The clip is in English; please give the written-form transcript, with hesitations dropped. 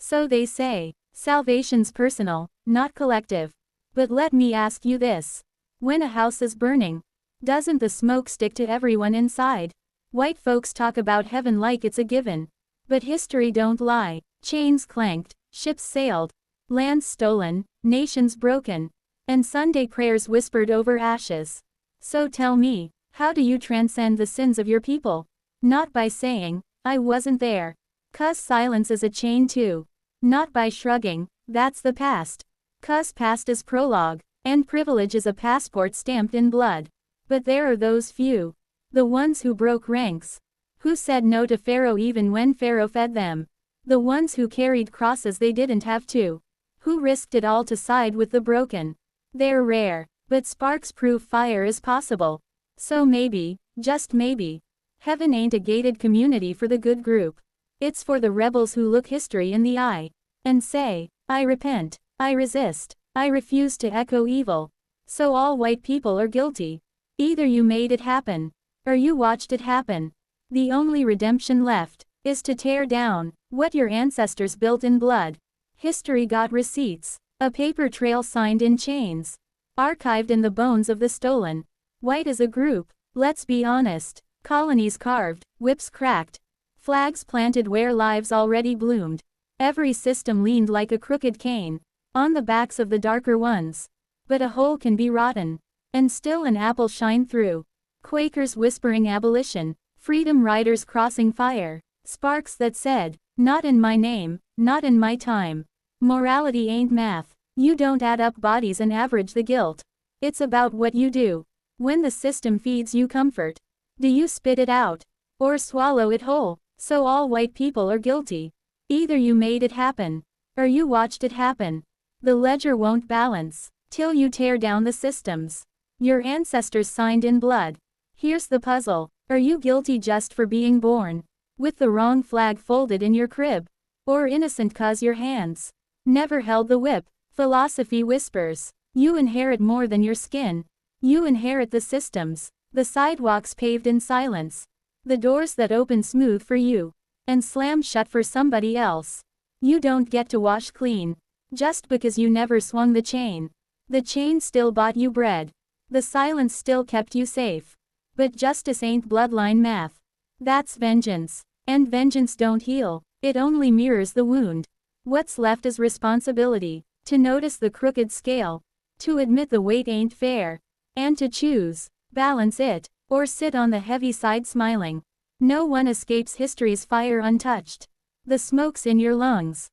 So they say. Salvation's personal, not collective. But let me ask you this. When a house is burning, doesn't the smoke stick to everyone inside? White folks talk about heaven like it's a given. But history don't lie. Chains clanked, ships sailed, lands stolen, nations broken, and Sunday prayers whispered over ashes. So tell me, how do you transcend the sins of your people? Not by saying, I wasn't there. 'Cause silence is a chain too. Not by shrugging, that's the past. 'Cause past is prologue, and privilege is a passport stamped in blood. But there are those few. The ones who broke ranks. Who said no to Pharaoh even when Pharaoh fed them. The ones who carried crosses they didn't have to. Who risked it all to side with the broken. They're rare, but sparks prove fire is possible. So maybe, just maybe, heaven ain't a gated community for the good group. It's for the rebels who look history in the eye and say, I repent, I resist, I refuse to echo evil. So all white people are guilty. Either you made it happen, or you watched it happen. The only redemption left is to tear down what your ancestors built in blood. History got receipts, a paper trail signed in chains, archived in the bones of the stolen. White as a group, let's be honest, colonies carved, whips cracked, flags planted where lives already bloomed. Every system leaned like a crooked cane on the backs of the darker ones. But a hole can be rotten, and still an apple shine through. Quakers whispering abolition, freedom riders crossing fire, sparks that said, not in my name, not in my time. Morality ain't math. You don't add up bodies and average the guilt. It's about what you do. When the system feeds you comfort, do you spit it out, or swallow it whole? So all white people are guilty. Either you made it happen, or you watched it happen. The ledger won't balance till you tear down the systems your ancestors signed in blood. Here's the puzzle. Are you guilty just for being born with the wrong flag folded in your crib? Or innocent 'cause your hands never held the whip? Philosophy whispers, you inherit more than your skin. You inherit the systems, the sidewalks paved in silence, the doors that open smooth for you and slam shut for somebody else. You don't get to wash clean just because you never swung the chain. The chain still bought you bread. The silence still kept you safe. But justice ain't bloodline math. That's vengeance. And vengeance don't heal, it only mirrors the wound. What's left is responsibility. To notice the crooked scale. To admit the weight ain't fair. And to choose, balance it, or sit on the heavy side smiling. No one escapes history's fire untouched. The smoke's in your lungs.